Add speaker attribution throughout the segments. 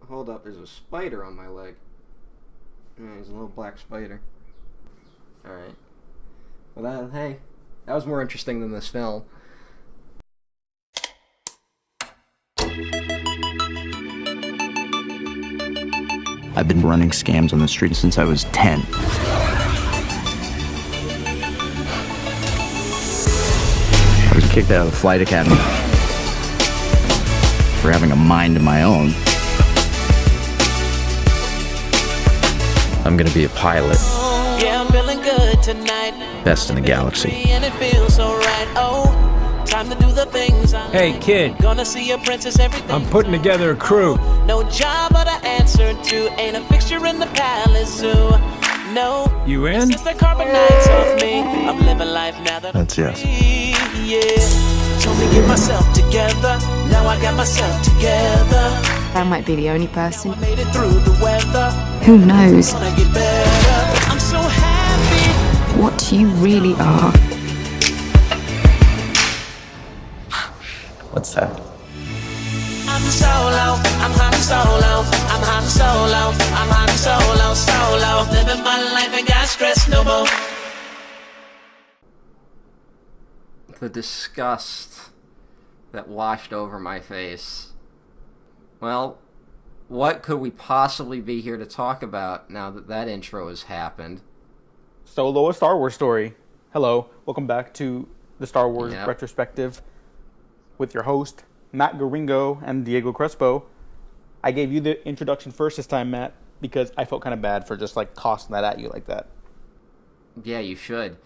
Speaker 1: Hold up, there's a spider on my leg. Yeah, there's a little black spider. Alright. Well, hey, that was more interesting than this film.
Speaker 2: I've been running scams on the street since I was 10. I was kicked out of the flight academy for having a mind of my own. I'm gonna be a pilot.
Speaker 3: Yeah, I'm feeling good tonight.
Speaker 2: Best in the galaxy.
Speaker 3: And it feels so right. Oh, time to do the things I
Speaker 4: Hey,
Speaker 3: like.
Speaker 4: kid.
Speaker 3: Gonna see a princess, everything.
Speaker 4: I'm putting together a crew.
Speaker 3: No job but I answer to. Ain't a fixture in the palace zoo. No.
Speaker 4: You in?
Speaker 3: Since the carbon nights off me, I'm living life now that
Speaker 2: That's
Speaker 3: I'm
Speaker 2: yes.
Speaker 3: free. Yeah. Told me get myself together. Now I got myself together.
Speaker 5: I might be the only person.
Speaker 3: I made it through the weather.
Speaker 5: Who knows
Speaker 3: Gonna get better. I'm so happy.
Speaker 5: what you really are?
Speaker 2: What's that?
Speaker 3: I'm solo, I'm Han Solo, I'm Han Solo, I'm Han Solo, solo. Living my life and got stress no more.
Speaker 1: The disgust that washed over my face. Well, what could we possibly be here to talk about now that that intro has happened?
Speaker 6: Solo, a Star Wars story. Hello, welcome back to the Star Wars Retrospective with your host, Matt Garingo and Diego Crespo. I gave you the introduction first this time, Matt, because I felt kind of bad for just like tossing that at you like that.
Speaker 1: Yeah, you should.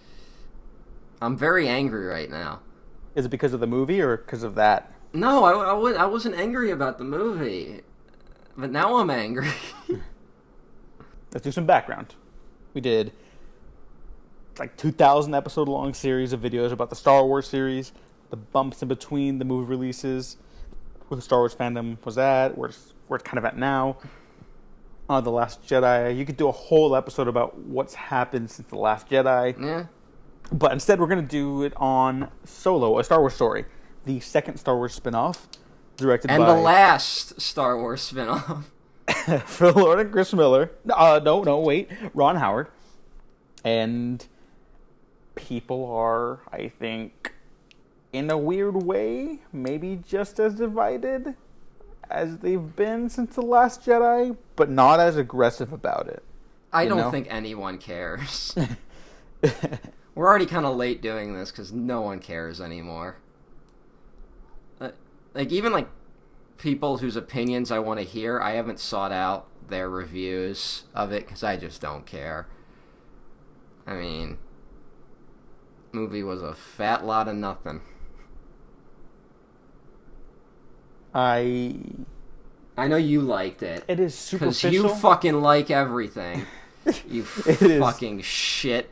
Speaker 1: I'm very angry right now.
Speaker 6: Is it because of the movie or because of that?
Speaker 1: No, I wasn't angry about the movie, but now I'm angry.
Speaker 6: Let's do some background. We did like 2,000 episode long series of videos about the Star Wars series, the bumps in between the movie releases, where the Star Wars fandom was at, where it's kind of at now. The Last Jedi. You could do a whole episode about what's happened since The Last Jedi.
Speaker 1: Yeah.
Speaker 6: But instead, we're going to do it on Solo, a Star Wars story. The second Star Wars spin-off, directed
Speaker 1: And
Speaker 6: by...
Speaker 1: the last Star Wars spin-off.
Speaker 6: Phil Lord and Chris Miller. No, wait. Ron Howard. And people are, I think, in a weird way, maybe just as divided as they've been since The Last Jedi, but not as aggressive about it.
Speaker 1: I don't think anyone cares. We're already kind of late doing this because no one cares anymore. Even people whose opinions I want to hear, I haven't sought out their reviews of it because I just don't care. I mean, movie was a fat lot of nothing.
Speaker 6: I
Speaker 1: know you liked it.
Speaker 6: It is superficial.
Speaker 1: Because you fucking like everything. You fucking shit.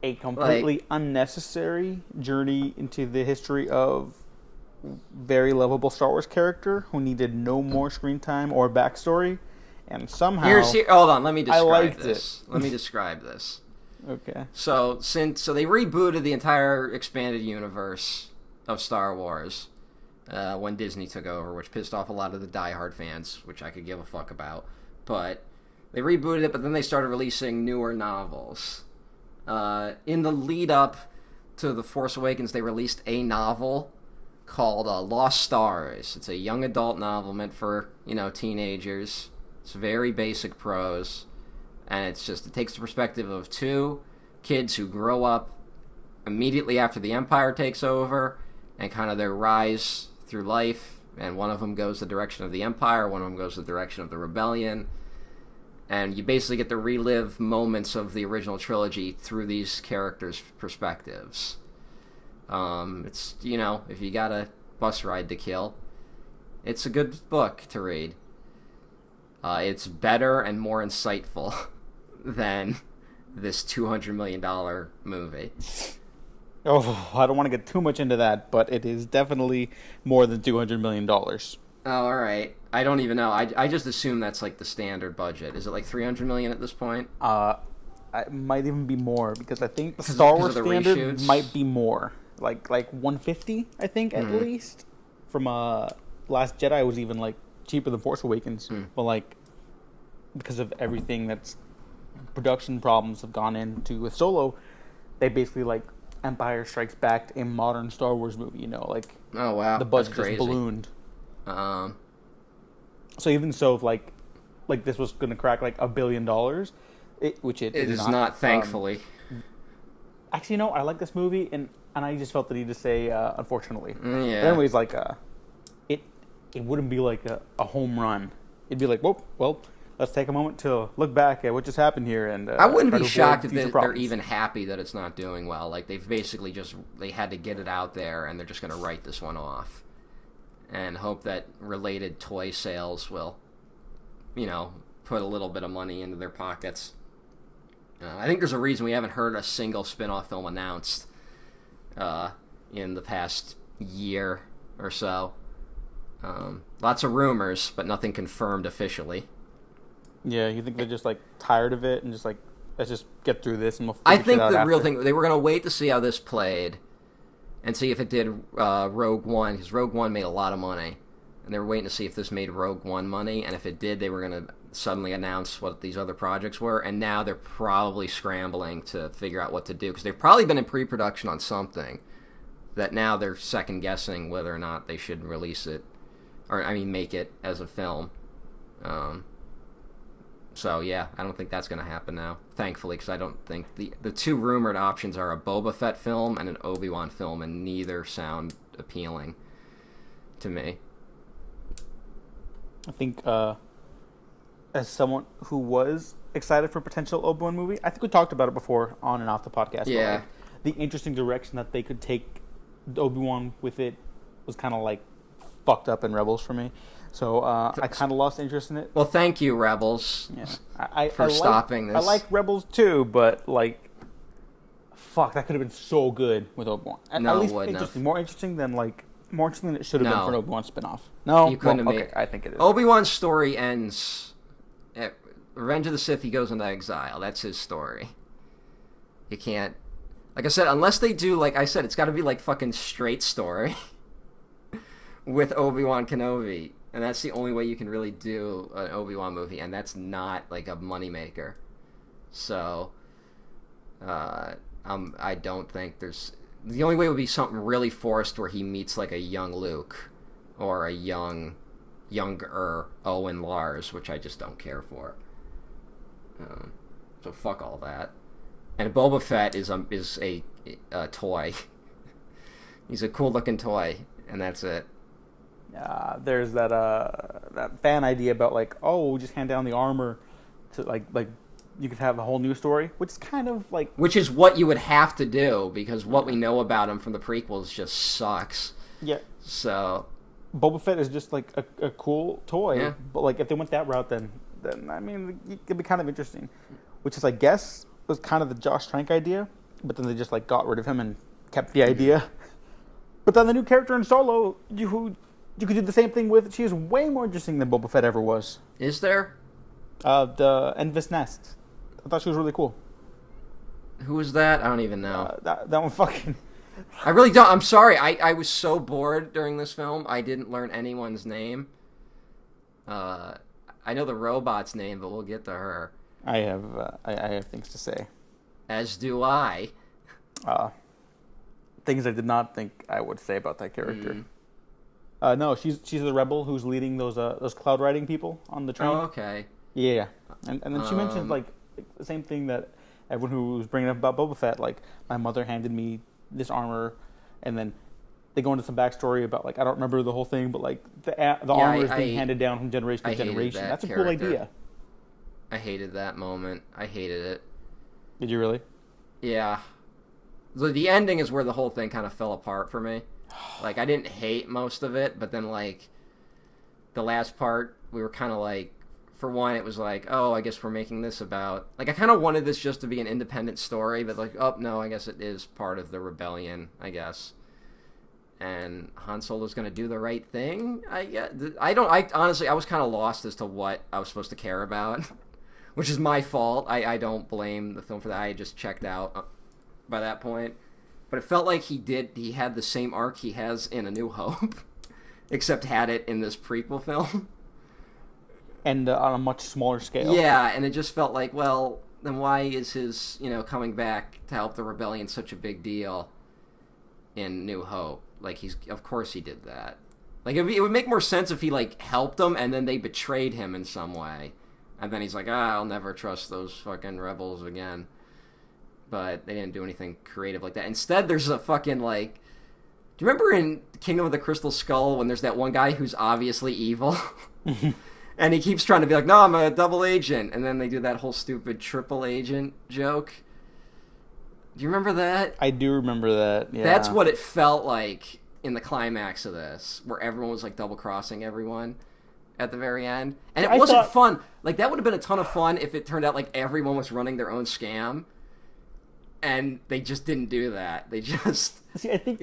Speaker 6: A completely unnecessary journey into the history of very lovable Star Wars character who needed no more screen time or backstory, and somehow
Speaker 1: hold on, let me describe
Speaker 6: liked
Speaker 1: this. Let me describe this.
Speaker 6: Okay.
Speaker 1: So they rebooted the entire expanded universe of Star Wars when Disney took over, which pissed off a lot of the diehard fans, which I could give a fuck about. But they rebooted it, but then they started releasing newer novels. In the lead up to The Force Awakens, they released a novel called Lost Stars. It's a young adult novel meant for, teenagers. It's very basic prose. And it takes the perspective of two kids who grow up immediately after the Empire takes over and kind of their rise through life. And one of them goes the direction of the Empire, one of them goes the direction of the Rebellion. And you basically get to relive moments of the original trilogy through these characters' perspectives. It's, if you got a bus ride to kill, it's a good book to read. It's better and more insightful than this $200 million movie.
Speaker 6: Oh, I don't want to get too much into that, but it is definitely more than $200 million.
Speaker 1: Oh, all right. I don't even know. I just assume that's like the standard budget. Is it like $300 million at this point?
Speaker 6: It might even be more because I think the Star Wars standard
Speaker 1: reshoots?
Speaker 6: might be more, like 150, I think at least. From Last Jedi was even like cheaper than Force Awakens, but like because of everything that's production problems have gone into with Solo, they basically like Empire Strikes Back a modern Star Wars movie. You know, like
Speaker 1: Oh wow,
Speaker 6: the budget
Speaker 1: that's
Speaker 6: just
Speaker 1: crazy.
Speaker 6: ballooned.
Speaker 1: Um,
Speaker 6: So even so, if like this was going to crack like $1 billion, which it
Speaker 1: it is not, thankfully.
Speaker 6: Actually, no, I like this movie, and I just felt the need to say unfortunately.
Speaker 1: Yeah.
Speaker 6: But anyways, like it wouldn't be like a home run. It'd be like, well, let's take a moment to look back at what just happened here, and
Speaker 1: I wouldn't
Speaker 6: try
Speaker 1: be
Speaker 6: to
Speaker 1: shocked
Speaker 6: avoid
Speaker 1: if
Speaker 6: future
Speaker 1: they're
Speaker 6: problems.
Speaker 1: even happy that it's not doing well. Like they've basically they had to get it out there, and they're just going to write this one off, and hope that related toy sales will, put a little bit of money into their pockets. I think there's a reason we haven't heard a single spin-off film announced in the past year or so. Lots of rumors, but nothing confirmed officially.
Speaker 6: Yeah, you think they're just like tired of it and just like, let's just get through this and we'll
Speaker 1: I
Speaker 6: figure
Speaker 1: think
Speaker 6: shit out
Speaker 1: the real
Speaker 6: after.
Speaker 1: thing, they were going to wait to see how this played and see if it did Rogue One, because Rogue One made a lot of money. And they were waiting to see if this made Rogue One money, and if it did, they were going to suddenly announce what these other projects were, and now they're probably scrambling to figure out what to do, because they've probably been in pre-production on something that now they're second-guessing whether or not they should release it, make it as a film. So, yeah, I don't think that's going to happen now, thankfully, because I don't think the two rumored options are a Boba Fett film and an Obi-Wan film, and neither sound appealing to me.
Speaker 6: I think as someone who was excited for a potential Obi-Wan movie, I think we talked about it before on and off the podcast.
Speaker 1: Yeah.
Speaker 6: But, like, the interesting direction that they could take Obi-Wan with it was kind of like fucked up in Rebels for me. So I kind of lost interest in it.
Speaker 1: Well, thank you, Rebels.
Speaker 6: Yeah,
Speaker 1: For stopping this.
Speaker 6: I like Rebels too, but like, fuck, that could have been so good with Obi-Wan.
Speaker 1: No,
Speaker 6: At
Speaker 1: it
Speaker 6: least
Speaker 1: wouldn't have.
Speaker 6: interesting, more interesting than it should have
Speaker 1: No.
Speaker 6: been for an Obi-Wan spinoff. No,
Speaker 1: You couldn't
Speaker 6: well,
Speaker 1: have
Speaker 6: okay,
Speaker 1: made.
Speaker 6: I think it is.
Speaker 1: Obi-Wan's story ends at Revenge of the Sith. He goes into exile. That's his story. You can't. Like I said, unless they do, like I said, it's got to be like fucking straight story with Obi-Wan Kenobi. And that's the only way you can really do an Obi-Wan movie, and that's not like a moneymaker. So, I don't think there's. The only way would be something really forced where he meets like a young Luke or a younger Owen Lars, which I just don't care for. So fuck all that. And Boba Fett is a toy. He's a cool looking toy, and that's it.
Speaker 6: There's that fan idea about like, oh, we'll just hand down the armor to like you could have a whole new story, which is kind of like,
Speaker 1: Which is what you would have to do, because what we know about him from the prequels just sucks.
Speaker 6: yeah,
Speaker 1: So,
Speaker 6: Boba Fett is just like a cool toy.
Speaker 1: Yeah.
Speaker 6: But like if they went that route, then I mean it could be kind of interesting. Which is, I guess, was kind of the Josh Trank idea, but then they just like got rid of him and kept the idea. But then the new character in Solo, who you could do the same thing with. She is way more interesting than Boba Fett ever was.
Speaker 1: is there?
Speaker 6: The Envis Nest. I thought she was really cool.
Speaker 1: Who is that? I don't even know.
Speaker 6: That one fucking.
Speaker 1: I really don't. I'm sorry. I was so bored during this film. I didn't learn anyone's name. I know the robot's name, but we'll get to her.
Speaker 6: I have things to say.
Speaker 1: As do I.
Speaker 6: Things I did not think I would say about that character. No, she's the rebel who's leading those cloud riding people on the train.
Speaker 1: Oh, okay.
Speaker 6: Yeah, and then she mentioned like the same thing that everyone who was bringing up about Boba Fett. Like, my mother handed me this armor, and then they go into some backstory about like, I don't remember the whole thing, but like the armor is being handed down from generation to
Speaker 1: I hated
Speaker 6: generation.
Speaker 1: that
Speaker 6: That's a cool
Speaker 1: character.
Speaker 6: idea.
Speaker 1: I hated that moment. I hated it.
Speaker 6: Did you really?
Speaker 1: Yeah. The ending is where the whole thing kind of fell apart for me. Like, I didn't hate most of it, but then, like, the last part, we were kind of like, for one, it was like, oh, I guess we're making this about... Like, I kind of wanted this just to be an independent story, but like, oh, no, I guess it is part of the rebellion, I guess. And Han Solo's going to do the right thing? I honestly, I was kind of lost as to what I was supposed to care about, which is my fault. I don't blame the film for that. I just checked out by that point. But it felt like he had the same arc he has in A New Hope, except had it in this prequel film.
Speaker 6: and on a much smaller scale.
Speaker 1: Yeah, and it just felt like, well, then why is his, coming back to help the rebellion such a big deal in New Hope? Like, of course he did that. Like, it would make more sense if he, like, helped them and then they betrayed him in some way. And then he's like, I'll never trust those fucking rebels again. But they didn't do anything creative like that. Instead, there's a fucking, like... Do you remember in Kingdom of the Crystal Skull when there's that one guy who's obviously evil? And he keeps trying to be like, no, I'm a double agent. And then they do that whole stupid triple agent joke. Do you remember that?
Speaker 6: I do remember that, yeah.
Speaker 1: That's what it felt like in the climax of this, where everyone was, like, double-crossing everyone at the very end. And it wasn't fun. Like, that would have been a ton of fun if it turned out like everyone was running their own scam. And they just didn't do that. They just...
Speaker 6: See, I think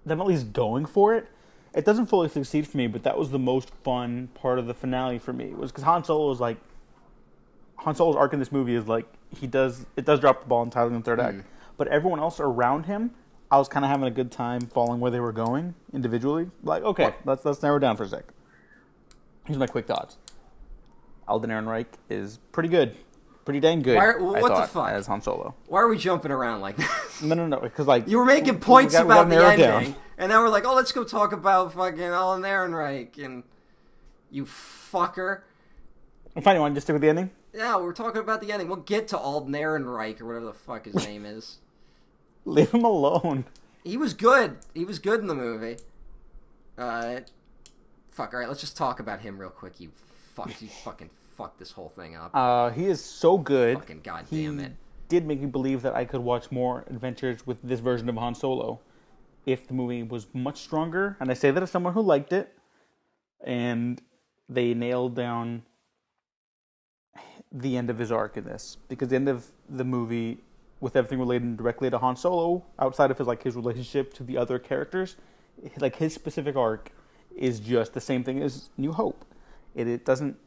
Speaker 6: them at least going for it. It doesn't fully succeed for me, but that was the most fun part of the finale for me. Was because Han Solo's arc in this movie is like it does drop the ball entirely in the third act, but everyone else around him, I was kind of having a good time following where they were going individually. Like, okay, let's narrow it down for a sec. Here's my quick thoughts. Alden Ehrenreich is pretty good. Pretty dang good.
Speaker 1: What the fuck?
Speaker 6: As Han Solo.
Speaker 1: Why are we jumping around like this?
Speaker 6: No. Because like
Speaker 1: you were making points
Speaker 6: we
Speaker 1: about the ending,
Speaker 6: down.
Speaker 1: And now we're like, oh, let's go talk about fucking Alden Ehrenreich, and you fucker.
Speaker 6: I'm fine. You want to just stick with the ending?
Speaker 1: Yeah, we're talking about the ending. We'll get to Alden Ehrenreich or whatever the fuck his name is.
Speaker 6: Leave him alone.
Speaker 1: He was good. He was good in the movie. Fuck. All right, let's just talk about him real quick. You fucking fuck this whole thing up.
Speaker 6: He is so good.
Speaker 1: Fucking goddamn it.
Speaker 6: Did make me believe that I could watch more adventures with this version of Han Solo if the movie was much stronger. And I say that as someone who liked it. And they nailed down the end of his arc in this. Because the end of the movie, with everything related directly to Han Solo, outside of his relationship to the other characters, like his specific arc is just the same thing as New Hope. It doesn't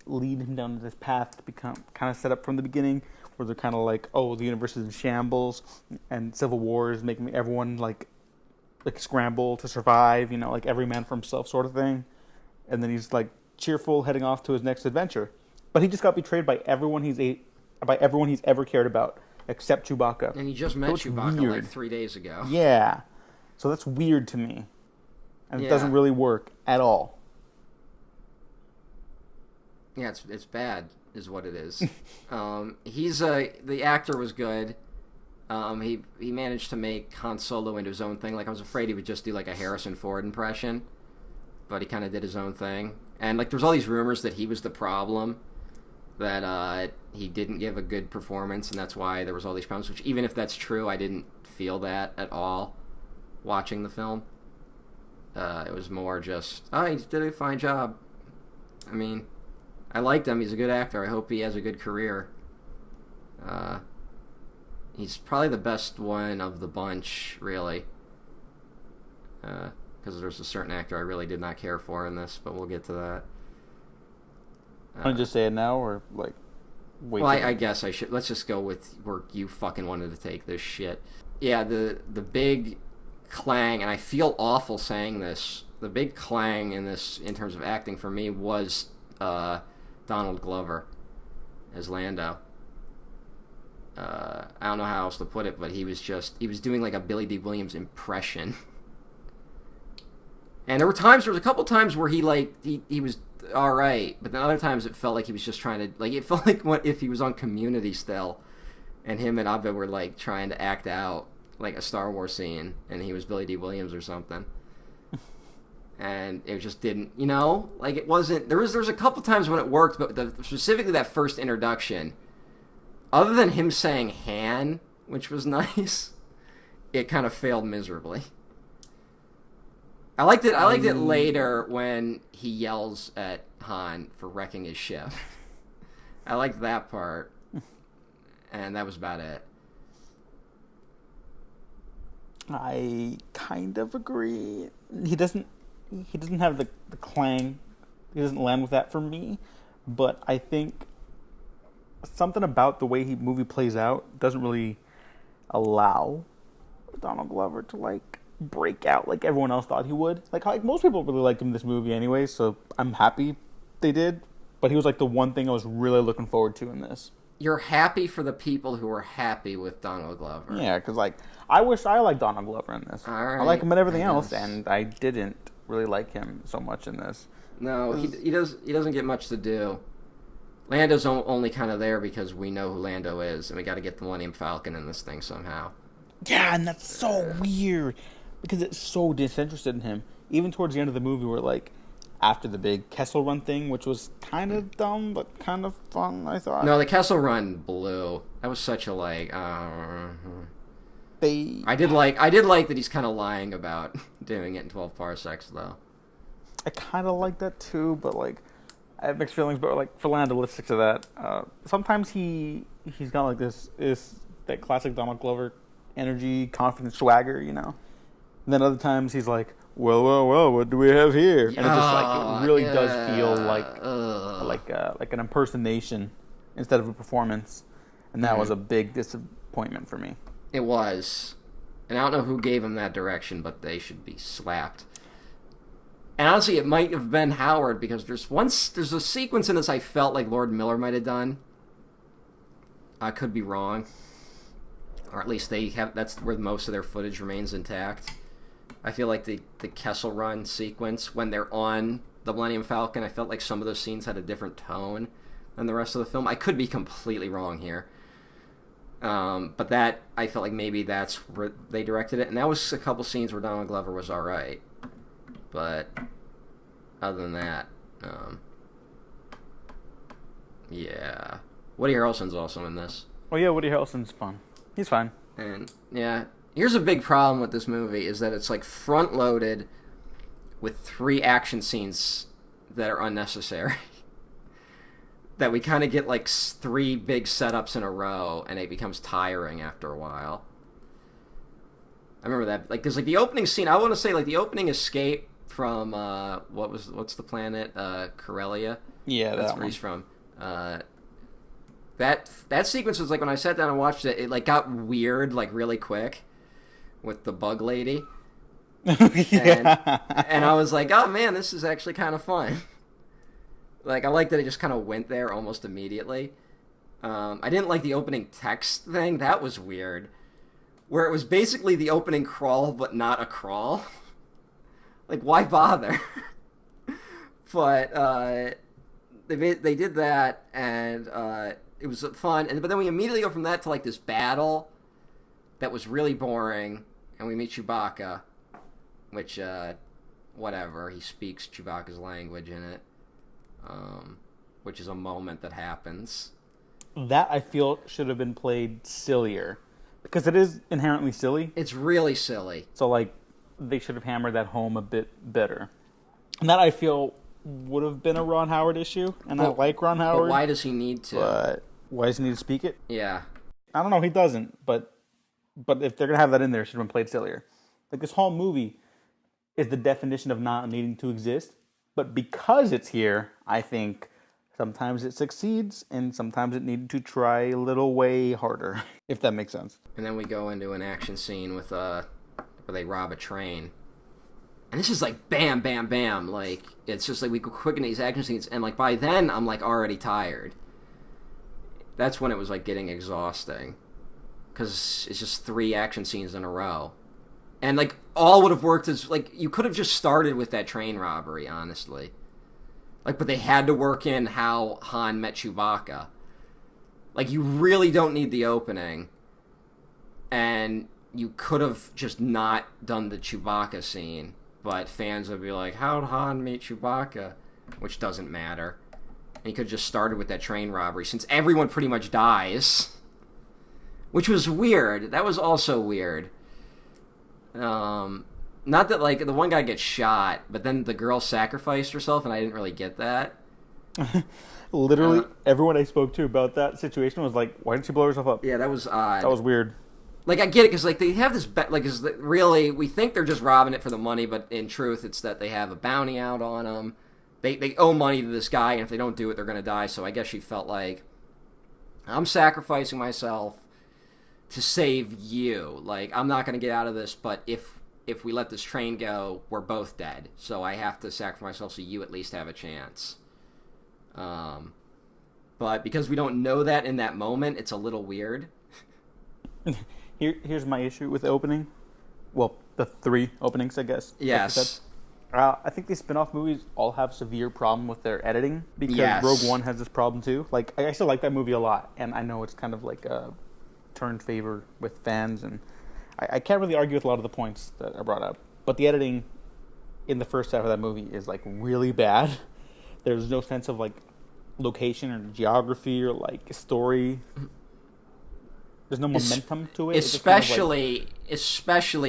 Speaker 6: lead him down this path to become kind of set up from the beginning, where they're kind of like, oh, the universe is in shambles, and civil war is making everyone like scramble to survive, like every man for himself sort of thing. And then he's like cheerful, heading off to his next adventure. But he just got betrayed by everyone he's ever cared about, except Chewbacca.
Speaker 1: And he just met Chewbacca like 3 days ago.
Speaker 6: Yeah, so that's weird to me, and it doesn't really work at all.
Speaker 1: Yeah, it's bad, is what it is. The actor was good. He managed to make Han Solo into his own thing. Like, I was afraid he would just do like a Harrison Ford impression, but he kind of did his own thing. And like, there's all these rumors that he was the problem, that he didn't give a good performance, and that's why there was all these problems. Which, even if that's true, I didn't feel that at all watching the film. It was more just, he did a fine job. I mean, I liked him. He's a good actor. I hope he has a good career. He's probably the best one of the bunch, really. Because there's a certain actor I really did not care for in this, but we'll get to that.
Speaker 6: Want to just say it now, or like wait?
Speaker 1: Well, I guess I should. Let's just go with where you fucking wanted to take this shit. Yeah, the big clang, and I feel awful saying this. The big clang in this, in terms of acting for me, was Donald Glover as Lando. I don't know how else to put it, but he was doing like a Billy D. Williams impression. And there was a couple times where he was alright, but then other times it felt like he was just trying to, like, it felt like if he was on Community still, and him and Abed were like trying to act out like a Star Wars scene, and he was Billy D. Williams or something. And it just didn't, like, it wasn't, there was a couple times when it worked, but specifically that first introduction, other than him saying Han, which was nice, it kind of failed miserably. I liked it later when he yells at Han for wrecking his ship. I liked that part, and that was about it.
Speaker 6: I kind of agree. He doesn't have the clang. He doesn't land with that for me. But I think something about the way movie plays out doesn't really allow Donald Glover to, like, break out like everyone else thought he would. Like most people really liked him in this movie anyway, so I'm happy they did. But he was like the one thing I was really looking forward to in this.
Speaker 1: You're happy for the people who were happy with Donald Glover.
Speaker 6: Yeah, because like I wish I liked Donald Glover in this.
Speaker 1: All right,
Speaker 6: I like him in everything else, and I didn't really like him so much in this.
Speaker 1: No, he doesn't get much to do. Lando's only kind of there because we know who Lando is, and we got to get the Millennium Falcon in this thing somehow.
Speaker 6: Yeah, and that's so weird because it's so disinterested in him. Even towards the end of the movie, where like after the big Kessel Run thing, which was kind of dumb but kind of fun, I thought.
Speaker 1: No, the Kessel Run blew. That was such a like. I did like that he's kind of lying about doing it in 12 parsecs though.
Speaker 6: I kind of like that too, but like I have mixed feelings. But like for Lando, let's stick to that. Sometimes he's got like this is that classic Donald Glover energy, confident swagger, you know. And then other times he's like, well, what do we have here? And it just like it really does feel like an impersonation instead of a performance. And that was a big disappointment for me.
Speaker 1: It was. And I don't know who gave him that direction, but they should be slapped. And honestly, it might have been Howard, because there's a sequence in this I felt like Lord Miller might have done. I could be wrong. Or at least that's where most of their footage remains intact. I feel like the Kessel Run sequence, when they're on the Millennium Falcon, I felt like some of those scenes had a different tone than the rest of the film. I could be completely wrong here. But that, I felt like maybe that's where they directed it. And that was a couple scenes where Donald Glover was alright. But other than that, yeah. Woody Harrelson's awesome in this.
Speaker 6: Oh yeah, Woody Harrelson's fun. He's fine.
Speaker 1: And yeah, here's a big problem with this movie is that it's like front-loaded with 3 action scenes that are unnecessary. That we kind of get like 3 big setups in a row, and it becomes tiring after a while. I remember that, like, because like the opening scene, I want to say like the opening escape from what's the planet, Corellia?
Speaker 6: Yeah,
Speaker 1: that's where he's from. That sequence was like, when I sat down and watched it, it like got weird like really quick with the bug lady.
Speaker 6: Yeah.
Speaker 1: And I was like, oh man, this is actually kind of fun. Like, I like that it just kind of went there almost immediately. I didn't like the opening text thing. That was weird. Where it was basically the opening crawl, but not a crawl. Like, why bother? But they did that, and it was fun. But then we immediately go from that to like this battle that was really boring, and we meet Chewbacca, which whatever, he speaks Chewbacca's language in it, which is a moment that happens.
Speaker 6: That I feel should have been played sillier, because it is inherently silly.
Speaker 1: It's really silly.
Speaker 6: So like they should have hammered that home a bit better. And that I feel would have been a Ron Howard issue, and I like Ron Howard.
Speaker 1: But why does he need to?
Speaker 6: But why does he need to speak it?
Speaker 1: Yeah.
Speaker 6: I don't know, he doesn't, but if they're going to have that in there, it should have been played sillier. Like, this whole movie is the definition of not needing to exist, but because it's here, I think sometimes it succeeds, and sometimes it needed to try a little way harder, if that makes sense.
Speaker 1: And then we go into an action scene with where they rob a train. And this is like bam, bam, bam. Like, it's just like we go quick into these action scenes, and like by then I'm like already tired. That's when it was like getting exhausting, because it's just 3 action scenes in a row. And like all would have worked as like you could have just started with that train robbery, honestly. Like, but they had to work in how Han met Chewbacca. Like, you really don't need the opening. And you could have just not done the Chewbacca scene. But fans would be like, how'd Han meet Chewbacca? Which doesn't matter. And you could have just started with that train robbery, since everyone pretty much dies. Which was weird. That was also weird. Not that, like, the one guy gets shot, but then the girl sacrificed herself, and I didn't really get that.
Speaker 6: Literally, everyone I spoke to about that situation was like, why didn't she blow herself up?
Speaker 1: Yeah, that was odd.
Speaker 6: That was weird.
Speaker 1: Like, I get it, because, like, they have this, like, is really, we think they're just robbing it for the money, but in truth, it's that they have a bounty out on them. They owe money to this guy, and if they don't do it, they're going to die. So I guess she felt like, I'm sacrificing myself to save you. Like, I'm not going to get out of this, but if if we let this train go, we're both dead. So I have to sacrifice myself so you at least have a chance. But because we don't know that in that moment, it's a little weird.
Speaker 6: Here's my issue with the opening. Well, the 3 openings, I guess.
Speaker 1: Yes.
Speaker 6: I think these spin-off movies all have severe problem with their editing, because Rogue One has this problem too. Like, I still like that movie a lot, and I know it's kind of like a turned favor with fans, and I can't really argue with a lot of the points that are brought up. But the editing in the first half of that movie is like really bad. There's no sense of like location or geography or like story. There's no momentum to it.
Speaker 1: Especially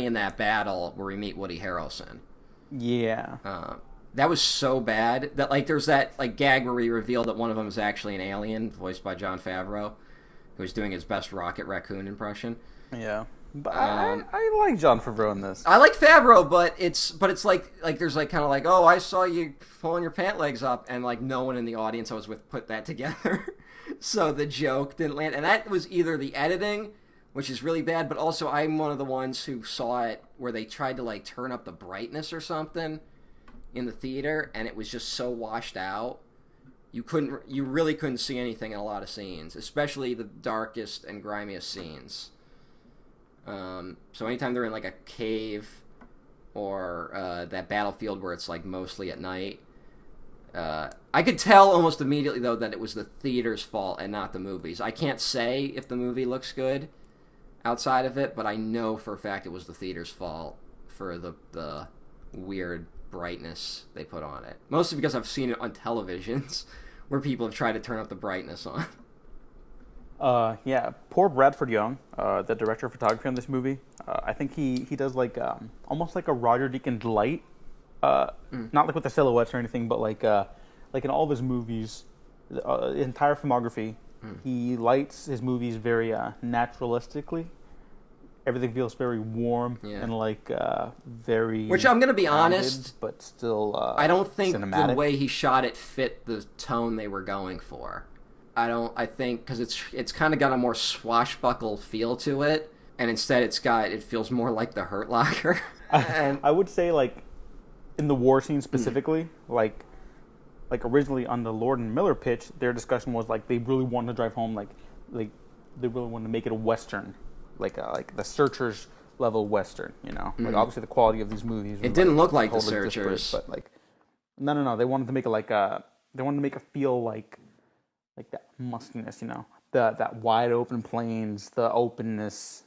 Speaker 1: in that battle where we meet Woody Harrelson.
Speaker 6: Yeah.
Speaker 1: That was so bad that like there's that like gag where we reveal that one of them is actually an alien voiced by Jon Favreau, who's doing his best Rocket Raccoon impression.
Speaker 6: Yeah. But I like Jon Favreau in this.
Speaker 1: I like Favreau, but it's like there's like kind of like, oh, I saw you pulling your pant legs up, and like no one in the audience I was with put that together. So the joke didn't land, and that was either the editing, which is really bad, but also I'm one of the ones who saw it where they tried to like turn up the brightness or something in the theater, and it was just so washed out. You really couldn't see anything in a lot of scenes, especially the darkest and grimiest scenes. So anytime they're in like a cave or that battlefield where it's like mostly at night, I could tell almost immediately though that it was the theater's fault and not the movie's. I can't say if the movie looks good outside of it, but I know for a fact it was the theater's fault for the weird brightness they put on it. Mostly because I've seen it on televisions where people have tried to turn up the brightness on.
Speaker 6: Yeah, poor Bradford Young, the director of photography on this movie. I think he does like almost like a Roger Deakins light, not like with the silhouettes or anything, but like in all of his movies, his entire filmography, he lights his movies very naturalistically. Everything feels very warm and like very. Which I'm gonna be honest, but still,
Speaker 1: I don't think
Speaker 6: cinematic.
Speaker 1: The way he shot it fit the tone they were going for. I think because it's kind of got a more swashbuckle feel to it, and instead it feels more like the Hurt Locker. And
Speaker 6: I would say like in the war scene specifically, like originally on the Lord and Miller pitch, their discussion was like they really wanted to drive home like they really wanted to make it a western, like the Searchers level western, you know. Like obviously the quality of these movies.
Speaker 1: It didn't look like
Speaker 6: totally
Speaker 1: the Searchers,
Speaker 6: but like no, they wanted to make it like they wanted to make it feel like that muskiness, you know, that wide open plains, the openness,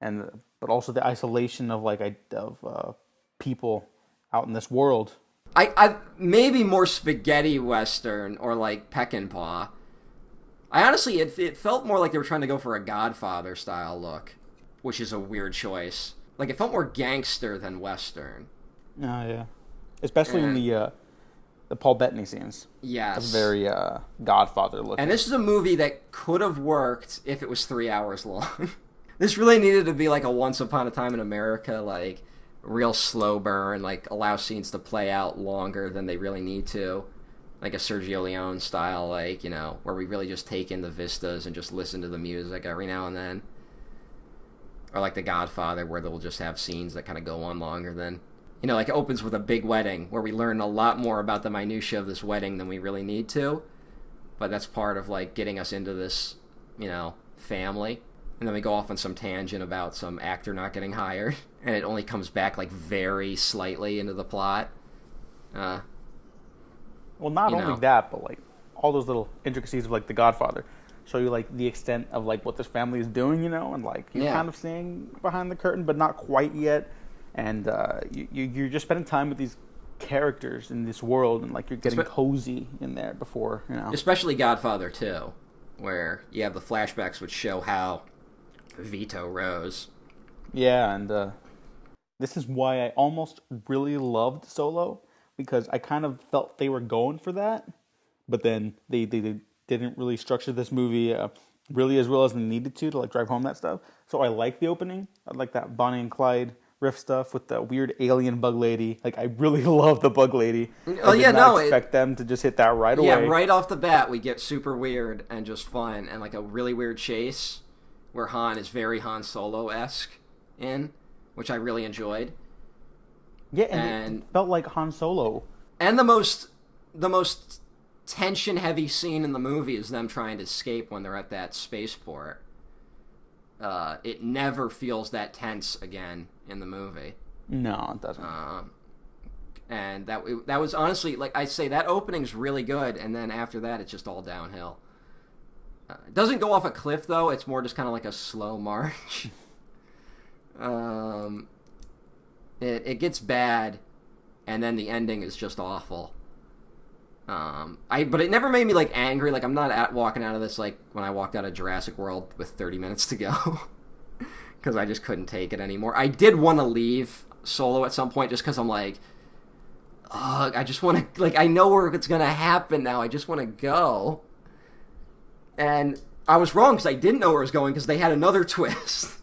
Speaker 6: but also the isolation of people out in this world.
Speaker 1: I maybe more spaghetti western or like Peck and Paw. I honestly, it felt more like they were trying to go for a Godfather style look, which is a weird choice. Like it felt more gangster than western.
Speaker 6: Oh yeah, especially in the Paul Bettany scenes.
Speaker 1: Yes.
Speaker 6: It's very Godfather looking.
Speaker 1: And this is a movie that could have worked if it was 3 hours long. This really needed to be like a Once Upon a Time in America, like real slow burn, like allow scenes to play out longer than they really need to. Like a Sergio Leone style, like, you know, where we really just take in the vistas and just listen to the music every now and then. Or like The Godfather, where they'll just have scenes that kind of go on longer than... You know, like it opens with a big wedding where we learn a lot more about the minutia of this wedding than we really need to. But that's part of like getting us into this, you know, family. And then we go off on some tangent about some actor not getting hired. And it only comes back like very slightly into the plot.
Speaker 6: Well, not only that, but like all those little intricacies of like The Godfather show you like the extent of like what this family is doing, you know, and like you're kind of seeing behind the curtain, but not quite yet. And you're just spending time with these characters in this world, and like you're getting cozy in there before, you know.
Speaker 1: Especially Godfather 2, where you have the flashbacks which show how Vito rose.
Speaker 6: Yeah, and this is why I almost really loved Solo, because I kind of felt they were going for that, but then they didn't really structure this movie really as well as they needed to like drive home that stuff. So I like the opening. I like that Bonnie and Clyde riff stuff with the weird alien bug lady. Like I really love the bug lady. I did not expect them to just hit that right away.
Speaker 1: Yeah, right off the bat we get super weird and just fun, and like a really weird chase. Where Han is very Han Solo-esque in, which I really enjoyed. And then, you know, the Bug Lady, like,
Speaker 6: Yeah, and it felt like Han Solo.
Speaker 1: And the most tension heavy scene in the movie is them trying to escape when they're at that spaceport. It never feels that tense again in the movie.
Speaker 6: No, it doesn't.
Speaker 1: And that was honestly, like I say, that opening's really good, and then after that, it's just all downhill. It doesn't go off a cliff though; it's more just kind of like a slow march. It gets bad, and then the ending is just awful. But it never made me like angry. Like I'm not walking out of this like when I walked out of Jurassic World with 30 minutes to go, because I just couldn't take it anymore. I did want to leave Solo at some point just because I'm like, ugh, I just want to, like, I know where it's gonna happen now. I just want to go. And I was wrong because I didn't know where it was going because they had another twist,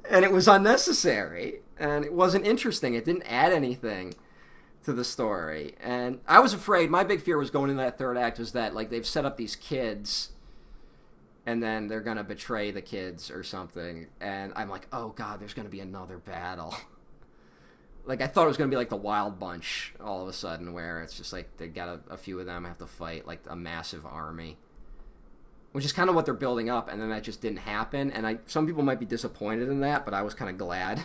Speaker 1: and it was unnecessary and it wasn't interesting. It didn't add anything to the story. And I was afraid, my big fear was going into that third act was that like they've set up these kids and then they're gonna betray the kids or something, and I'm like, oh god, there's gonna be another battle. Like I thought it was gonna be like the Wild Bunch all of a sudden, where it's just like they got a few of them have to fight like a massive army, which is kind of what they're building up, and then that just didn't happen. And some people might be disappointed in that, but I was kind of glad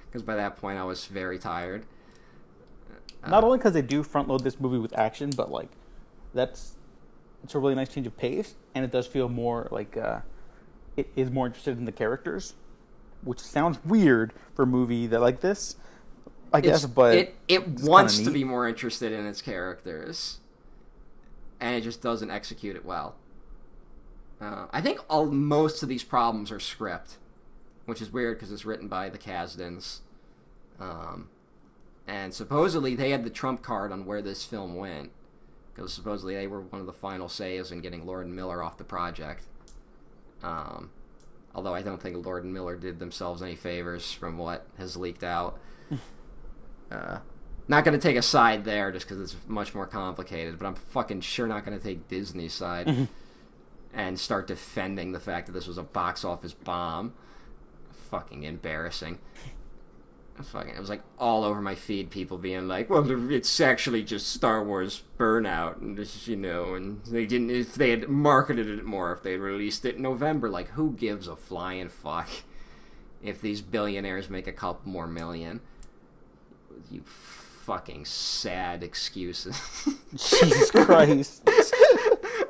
Speaker 1: because by that point I was very tired.
Speaker 6: Not only because they do front load this movie with action, but like it's a really nice change of pace, and it does feel more like it is more interested in the characters, which sounds weird for a movie that like this, I guess. But
Speaker 1: it wants to be more interested in its characters, and it just doesn't execute it well. I think most of these problems are script, which is weird because it's written by the Kasdans. And supposedly they had the trump card on where this film went, because supposedly they were one of the final says in getting Lord and Miller off the project. Although I don't think Lord and Miller did themselves any favors from what has leaked out. Not going to take a side there just because it's much more complicated, but I'm fucking sure not going to take Disney's side and start defending the fact that this was a box office bomb. Fucking embarrassing. It was like all over my feed, people being like, well, it's actually just Star Wars burnout, and this, and they didn't, if they had marketed it more, if they had released it in November, like, who gives a flying fuck if these billionaires make a couple more million? You fucking sad excuses.
Speaker 6: Jesus Christ.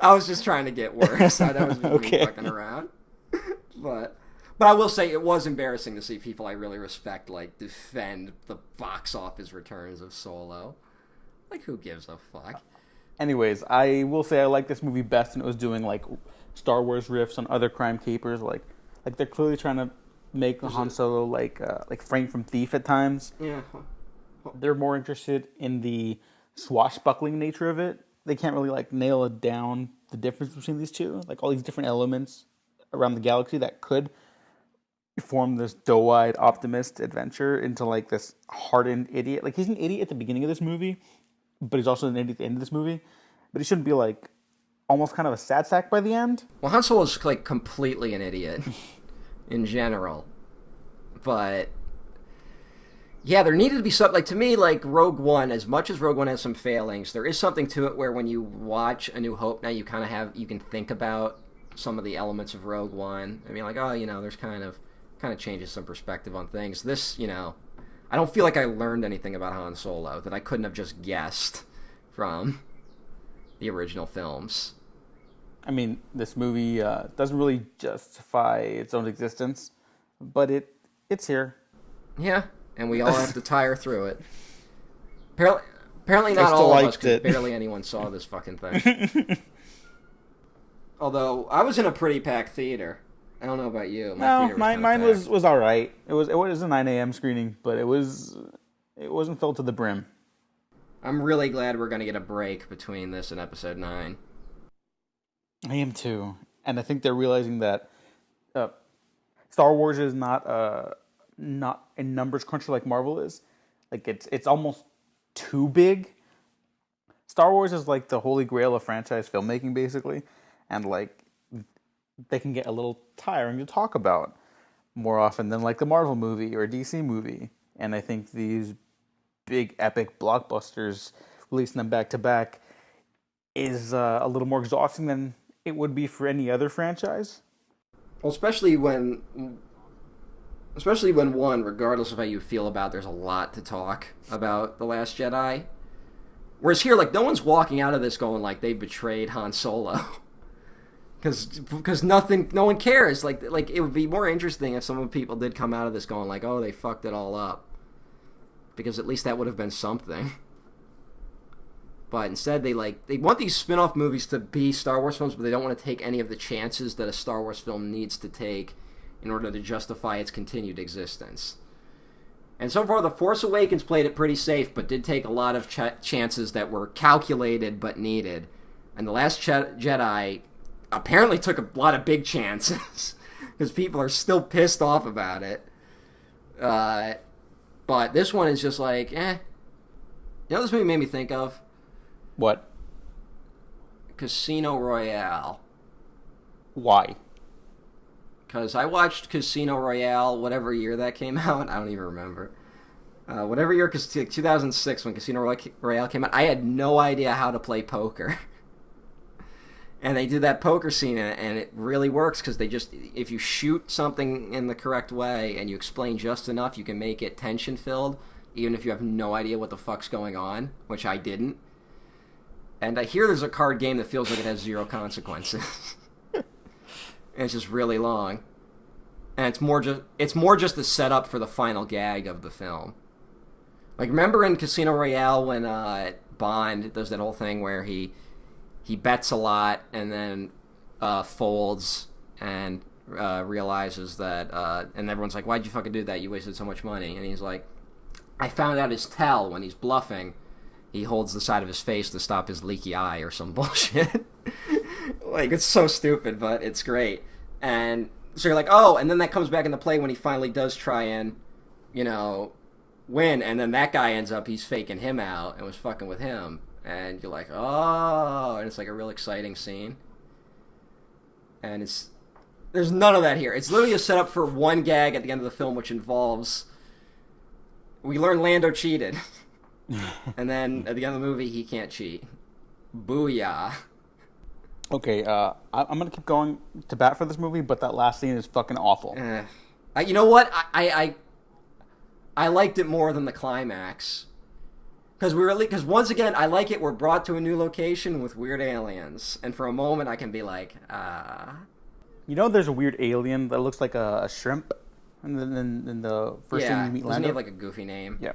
Speaker 1: I was just trying to get worse. I was just me fucking around. But I will say it was embarrassing to see people I really respect like defend the box office returns of Solo. Like, who gives a fuck?
Speaker 6: Anyways, I will say I like this movie best when it was doing like Star Wars riffs on other crime capers. Like they're clearly trying to make Han Solo like Frank from Thief at times.
Speaker 1: Yeah.
Speaker 6: They're more interested in the swashbuckling nature of it. They can't really like nail it down the difference between these two. Like all these different elements around the galaxy that could form this doe-eyed optimist adventure into like this hardened idiot. Like he's an idiot at the beginning of this movie, but he's also an idiot at the end of this movie. But he shouldn't be like almost kind of a sad sack by the end.
Speaker 1: Well, Han Solo's like completely an idiot in general, but yeah, there needed to be something. Like to me, like Rogue One, as much as Rogue One has some failings, there is something to it where when you watch A New Hope now, you can think about some of the elements of Rogue One. I mean, like, oh, there's kind of changes some perspective on things. This, I don't feel like I learned anything about Han Solo that I couldn't have just guessed from the original films.
Speaker 6: I mean, this movie doesn't really justify its own existence, but it's here.
Speaker 1: Yeah, and we all have to tire through it. Apparently not all of us, because barely anyone saw this fucking thing. Although, I was in a pretty packed theater. I don't know about you.
Speaker 6: Mine was all right. It was a 9 a.m. screening, but it wasn't filled to the brim.
Speaker 1: I'm really glad we're going to get a break between this and Episode 9.
Speaker 6: I am too, and I think they're realizing that Star Wars is not a numbers cruncher like Marvel is. Like it's almost too big. Star Wars is like the holy grail of franchise filmmaking, basically, and like they can get a little tiring to talk about more often than like the Marvel movie or a DC movie. And I think these big epic blockbusters, releasing them back to back, is a little more exhausting than it would be for any other franchise.
Speaker 1: Well, especially when one, regardless of how you feel about, there's a lot to talk about The Last Jedi. Whereas here, like, no one's walking out of this going like they betrayed Han Solo. Because no one cares. Like it would be more interesting if some of the people did come out of this going like, oh, they fucked it all up. Because at least that would have been something. But instead, they want these spin-off movies to be Star Wars films, but they don't want to take any of the chances that a Star Wars film needs to take in order to justify its continued existence. And so far, The Force Awakens played it pretty safe, but did take a lot of chances that were calculated but needed. And The Last Jedi apparently took a lot of big chances, because people are still pissed off about it. But this one is just like, eh. You know what this movie made me think of?
Speaker 6: What?
Speaker 1: Casino Royale.
Speaker 6: Why?
Speaker 1: Because I watched Casino Royale whatever year that came out. I don't even remember. Whatever year, 2006 when Casino Royale came out, I had no idea how to play poker. And they do that poker scene in it, and it really works because if you shoot something in the correct way and you explain just enough, you can make it tension-filled, even if you have no idea what the fuck's going on, which I didn't. And I hear there's a card game that feels like it has zero consequences. And it's just really long. And it's more just a setup for the final gag of the film. Like, remember in Casino Royale when Bond does that whole thing where he bets a lot and then folds and realizes that, and everyone's like, why'd you fucking do that? You wasted so much money. And he's like, I found out his tell when he's bluffing. He holds the side of his face to stop his leaky eye or some bullshit. Like, it's so stupid, but it's great. And so you're like, oh, and then that comes back into play when he finally does try and, win. And then that guy ends up, he's faking him out and was fucking with him. And you're like, oh, and it's like a real exciting scene. And there's none of that here. It's literally a setup for one gag at the end of the film, which involves, we learn Lando cheated. And then at the end of the movie, he can't cheat. Booyah.
Speaker 6: Okay, I'm going to keep going to bat for this movie, but that last scene is fucking awful.
Speaker 1: You know what? I liked it more than the climax. Because once again, I like it. We're brought to a new location with weird aliens. And for a moment, I can be like,
Speaker 6: You know there's a weird alien that looks like a shrimp in the first scene you meet Lando?
Speaker 1: Doesn't he have like a goofy name?
Speaker 6: Yeah.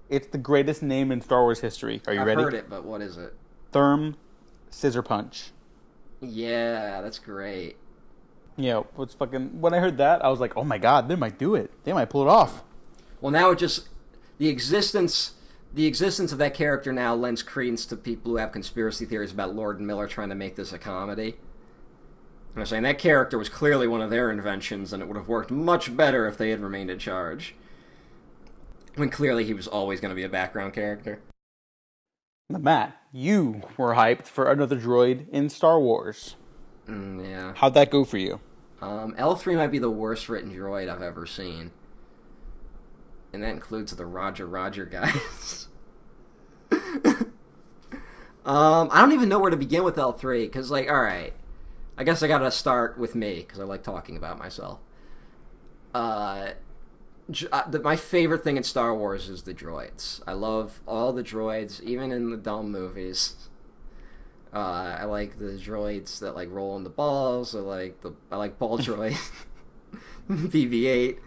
Speaker 6: It's the greatest name in Star Wars history. Are you ready?
Speaker 1: I've heard it, but what is it?
Speaker 6: Therm Scissor Punch.
Speaker 1: Yeah, that's great.
Speaker 6: Yeah, when I heard that, I was like, oh my god, they might do it. They might pull it off.
Speaker 1: Well, now the existence of that character now lends credence to people who have conspiracy theories about Lord and Miller trying to make this a comedy. And I'm saying that character was clearly one of their inventions, and it would have worked much better if they had remained in charge. When clearly he was always going to be a background character.
Speaker 6: Now, Matt, you were hyped for another droid in Star Wars.
Speaker 1: Yeah.
Speaker 6: How'd that go for you?
Speaker 1: L3 might be the worst written droid I've ever seen. And that includes the Roger guys. I don't even know where to begin with L3, because, alright. I guess I gotta start with me, because I like talking about myself. My favorite thing in Star Wars is the droids. I love all the droids, even in the dumb movies. I like the droids that roll on the balls. I like ball droid, BB-8.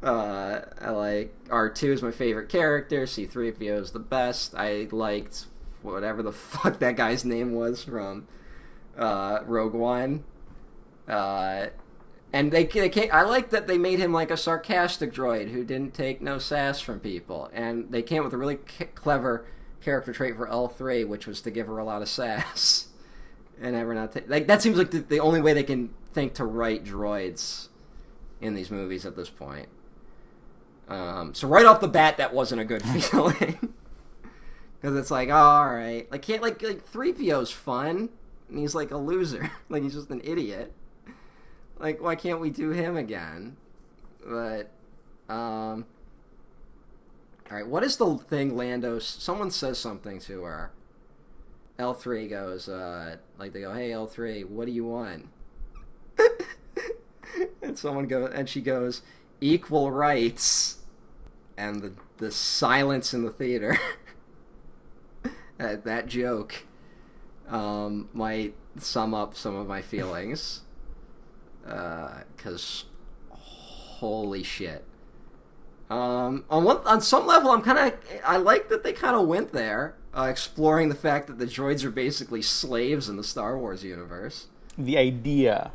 Speaker 1: I like R2 is my favorite character. C-3PO is the best. I liked whatever the fuck that guy's name was from Rogue One. And I like that they made him like a sarcastic droid who didn't take no sass from people. And they came up with a really clever character trait for L3, which was to give her a lot of sass. And ever not that seems like the only way they can think to write droids in these movies at this point. So right off the bat, that wasn't a good feeling. Because it's like, oh, alright. 3PO's fun, and he's like a loser. He's just an idiot. Why can't we do him again? But, All right, what is the thing Lando... Someone says something to her. L3 goes, like, they go, hey, L3, what do you want? And she goes, equal rights. And the silence in the theater. that joke might sum up some of my feelings. Because holy shit. On some level, I like that they kind of went there, exploring the fact that the droids are basically slaves in the Star Wars universe.
Speaker 6: The idea.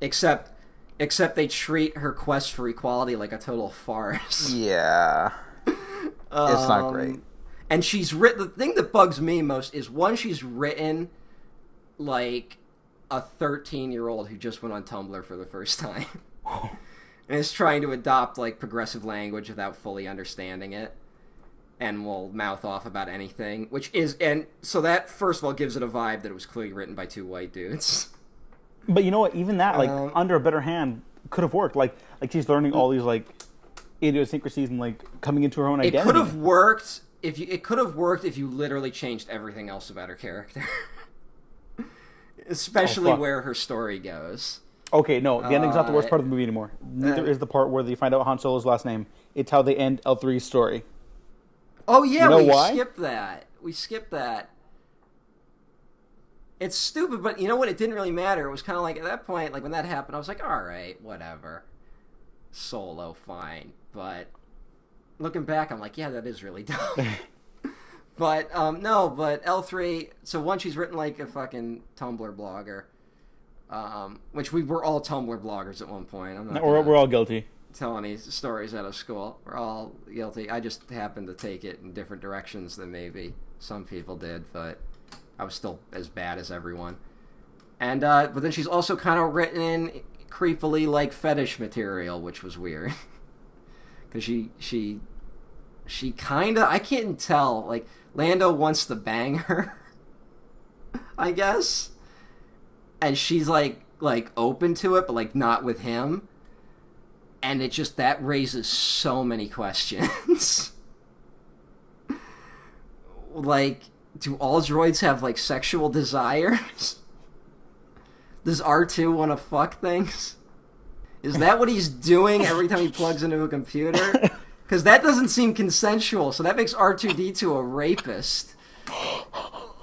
Speaker 1: Except they treat her quest for equality like a total farce.
Speaker 6: Yeah. It's not great.
Speaker 1: And she's written... The thing that bugs me most is, one, she's written like a 13-year-old who just went on Tumblr for the first time. And is trying to adopt, like, progressive language without fully understanding it. And will mouth off about anything. And so that, first of all, gives it a vibe that it was clearly written by two white dudes.
Speaker 6: But you know what? Even that, like, under a better hand, could have worked. Like she's learning all these, like, idiosyncrasies and, like, coming into her own identity.
Speaker 1: It could have worked if you literally changed everything else about her character. Especially where her story goes.
Speaker 6: Okay, no, the ending's not the worst part of the movie anymore. Neither is the part where they find out Han Solo's last name. It's how they end L3's story.
Speaker 1: Oh, yeah,
Speaker 6: you know
Speaker 1: we
Speaker 6: why?
Speaker 1: skipped that. It's stupid, but you know what? It didn't really matter. It was kind of like, at that point, like, when that happened, I was like, all right, whatever. Solo, fine. But looking back, I'm like, yeah, that is really dumb. But, no, but L3, so one, she's written like a fucking Tumblr blogger. Which we were all Tumblr bloggers at one point.
Speaker 6: We're all guilty.
Speaker 1: Tell any stories out of school. We're all guilty. I just happened to take it in different directions than maybe some people did, but I was still as bad as everyone. And but then she's also kind of written in creepily like fetish material, which was weird. Because she kind of, I can't tell, like, Lando wants to bang her, I guess. And she's like open to it, but like not with him. And it just, that raises so many questions. Like, do all droids have like sexual desires? Does R2 want to fuck things? Is that what he's doing every time he plugs into a computer? Because that doesn't seem consensual, so that makes R2-D2 a rapist.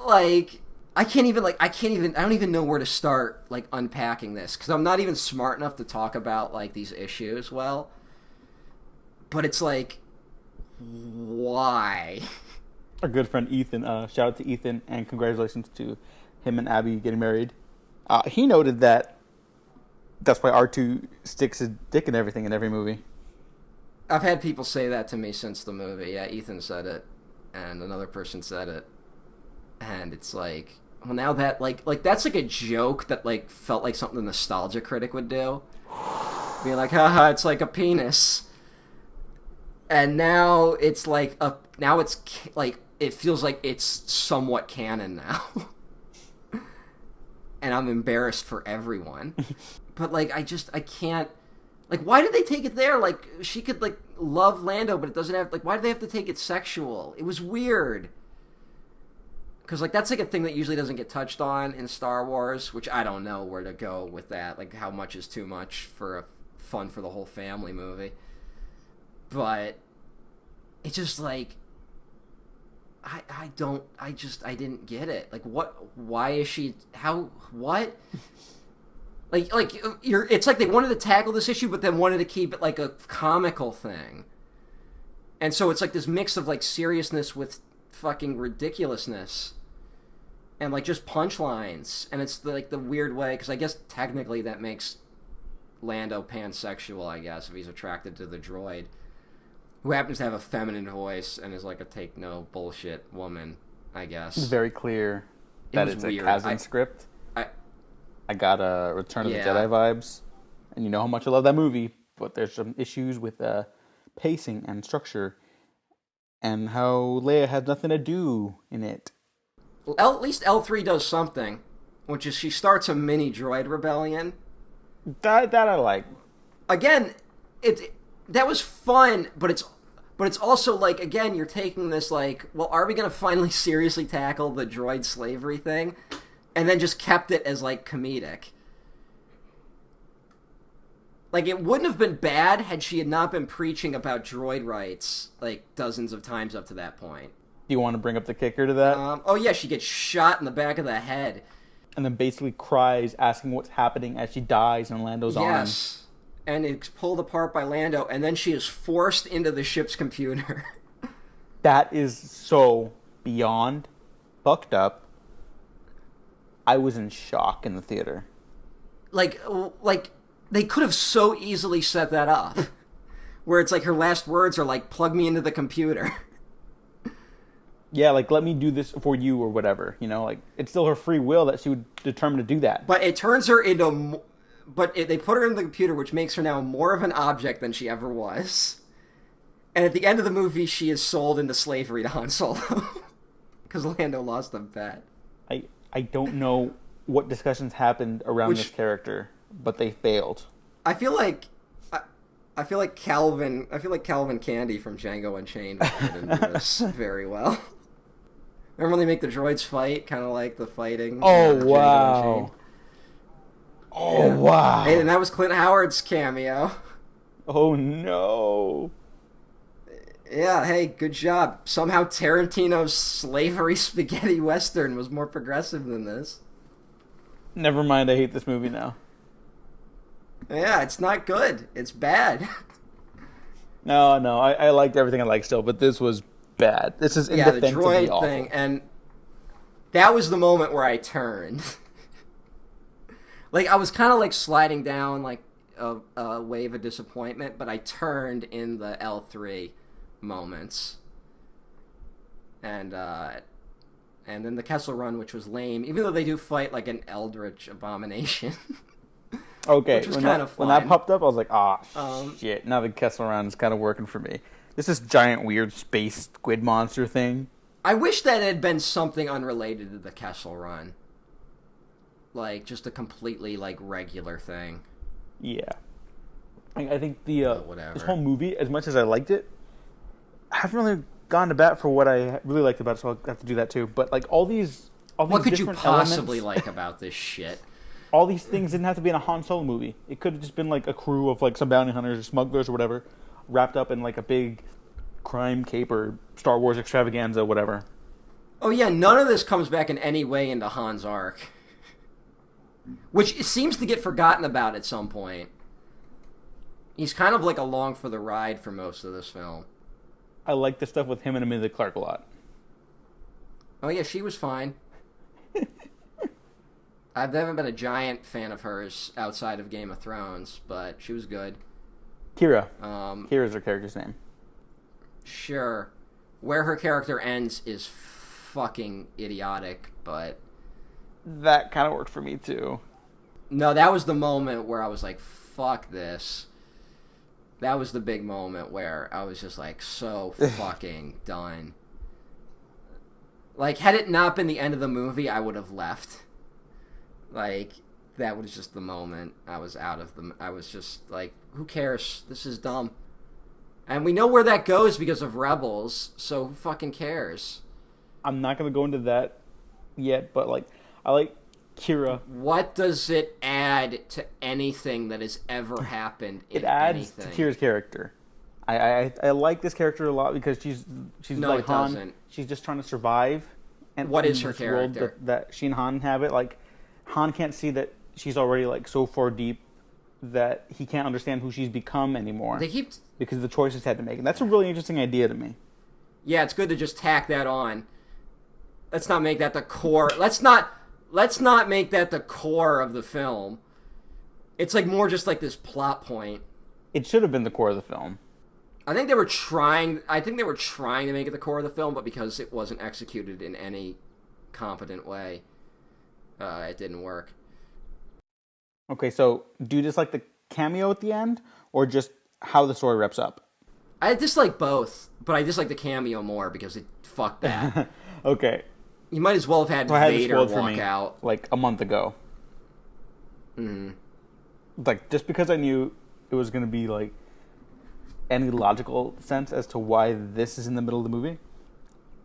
Speaker 1: Like, I don't even know where to start, like, unpacking this, because I'm not even smart enough to talk about, like, these issues well. But it's like, why?
Speaker 6: Our good friend Ethan, shout out to Ethan, and congratulations to him and Abby getting married. He noted that that's why R2 sticks his dick in everything in every movie.
Speaker 1: I've had people say that to me since the movie. Yeah, Ethan said it, and another person said it. And it's like, well, now that, like that's like a joke that, like, felt like something a nostalgia critic would do. Being like, haha, it's like a penis. And now it's like, it feels like it's somewhat canon now. And I'm embarrassed for everyone. But, like, I can't, like, why did they take it there? Like, she could, like, love Lando, but it doesn't have, like, why do they have to take it sexual? It was weird. Because, like, that's, like, a thing that usually doesn't get touched on in Star Wars, which I don't know where to go with that. Like, how much is too much for a fun for the whole family movie. But it's just, like, I didn't get it. Like, why is she, what? It's like they wanted to tackle this issue, but then wanted to keep it like a comical thing. And so it's like this mix of, like, seriousness with fucking ridiculousness. And, like, just punchlines. And it's, like, the weird way, because I guess technically that makes Lando pansexual, I guess, if he's attracted to the droid. Who happens to have a feminine voice and is, like, a take-no-bullshit woman, I guess.
Speaker 6: It's very clear that it's weird. A Kazan script. I got a Return of the Jedi vibes. And you know how much I love that movie, but there's some issues with pacing and structure and how Leia has nothing to do in it.
Speaker 1: Well, at least L3 does something, which is she starts a mini droid rebellion.
Speaker 6: That I like.
Speaker 1: Again, that was fun, but But it's also like, again, you're taking this like, well, are we going to finally seriously tackle the droid slavery thing? And then just kept it as like comedic. Like, it wouldn't have been bad had she had not been preaching about droid rights like dozens of times up to that point.
Speaker 6: Do you want to bring up the kicker to that?
Speaker 1: Oh yeah, she gets shot in the back of the head.
Speaker 6: And then basically cries, asking what's happening as she dies in Lando's arms.
Speaker 1: Yes. And it's pulled apart by Lando, and then she is forced into the ship's computer.
Speaker 6: That is so beyond fucked up. I was in shock in the theater.
Speaker 1: Like they could have so easily set that up. Where it's like her last words are like, plug me into the computer.
Speaker 6: Yeah, like, let me do this for you or whatever. You know, like, it's still her free will that she would determine to do that.
Speaker 1: But it turns her into... they put her in the computer, which makes her now more of an object than she ever was. And at the end of the movie, she is sold into slavery to Han Solo. Because Lando lost them fat.
Speaker 6: I don't know what discussions happened around this character, but they failed.
Speaker 1: I feel like Calvin Candy from Django Unchained fit into this very well. Remember when they make the droids fight, kind of like the fighting?
Speaker 6: Oh,
Speaker 1: Django
Speaker 6: wow.
Speaker 1: Unchained?
Speaker 6: Oh,
Speaker 1: Yeah.
Speaker 6: wow.
Speaker 1: Hey, and that was Clint Howard's cameo.
Speaker 6: Oh, no.
Speaker 1: Yeah, hey, good job. Somehow Tarantino's slavery spaghetti western was more progressive than this.
Speaker 6: Never mind, I hate this movie now.
Speaker 1: Yeah, it's not good. It's bad.
Speaker 6: No, I liked everything I liked still, but this was bad. This is
Speaker 1: Yeah, the
Speaker 6: indefensibly
Speaker 1: droid
Speaker 6: awful.
Speaker 1: thing, and that was the moment where I turned. Like, I was kind of like sliding down like a wave of disappointment, but I turned in the L3 moments. And then the Kessel Run, which was lame, even though they do fight like an eldritch abomination.
Speaker 6: Okay,
Speaker 1: which was
Speaker 6: when
Speaker 1: kind
Speaker 6: that,
Speaker 1: of
Speaker 6: when that
Speaker 1: fun.
Speaker 6: popped up, I was like, shit, now the Kessel Run is kind of working for me. This is giant weird space squid monster thing.
Speaker 1: I wish that had been something unrelated to the Kessel Run. Like, just a completely, like, regular thing.
Speaker 6: Yeah. I think the
Speaker 1: whatever.
Speaker 6: this whole movie, as much as I liked it, I haven't really gone to bat for what I really liked about it, so I'll have to do that too. But, like, all these
Speaker 1: What could you
Speaker 6: different
Speaker 1: possibly
Speaker 6: elements,
Speaker 1: like about this shit?
Speaker 6: all these things didn't have to be in a Han Solo movie. It could have just been, like, a crew of, like, some bounty hunters or smugglers or whatever, wrapped up in, like, a big crime caper, Star Wars extravaganza, whatever.
Speaker 1: Oh yeah, none of this comes back in any way into Han's arc. Which seems to get forgotten about at some point. He's kind of like along for the ride for most of this film.
Speaker 6: I like the stuff with him and Amelia Clark a lot.
Speaker 1: Oh yeah, she was fine. I haven't been a giant fan of hers outside of Game of Thrones, but she was good.
Speaker 6: Kira. Kira's her character's name.
Speaker 1: Sure. Where her character ends is fucking idiotic, but...
Speaker 6: That kind of worked for me, too.
Speaker 1: No, that was the moment where I was like, fuck this. That was the big moment where I was just like, so fucking done. Like, had it not been the end of the movie, I would have left. Like, that was just the moment I was out of the... I was just like, who cares? This is dumb. And we know where that goes because of Rebels, so who fucking cares?
Speaker 6: I'm not going to go into that yet, but, like, I like Kira.
Speaker 1: What does it add to anything that has ever happened in
Speaker 6: It adds
Speaker 1: anything?
Speaker 6: to Kira's character. I like this character a lot because she's
Speaker 1: No,
Speaker 6: like
Speaker 1: it
Speaker 6: Han.
Speaker 1: doesn't.
Speaker 6: She's just trying to survive. And
Speaker 1: What
Speaker 6: in
Speaker 1: is her
Speaker 6: this world
Speaker 1: character?
Speaker 6: that she and Han inhabit, like, Han can't see that she's already, like, so far deep that he can't understand who she's become anymore.
Speaker 1: They keep...
Speaker 6: Because of the choices he had to make. And that's a really interesting idea to me.
Speaker 1: Yeah, it's good to just tack that on. Let's not make that the core... Let's not make that the core of the film. It's like more just like this plot point.
Speaker 6: It should have been the core of the film.
Speaker 1: I think they were trying to make it the core of the film, but because it wasn't executed in any competent way, it didn't work.
Speaker 6: Okay, so do you just like the cameo at the end, or just how the story wraps up?
Speaker 1: I dislike both, but I dislike the cameo more because fuck that.
Speaker 6: Okay.
Speaker 1: You might as well have had
Speaker 6: So I had this
Speaker 1: Vader
Speaker 6: spoiled for
Speaker 1: walk
Speaker 6: me,
Speaker 1: out.
Speaker 6: like, a month ago.
Speaker 1: Mm-hmm.
Speaker 6: Like, just because I knew it was going to be, like, any logical sense as to why this is in the middle of the movie.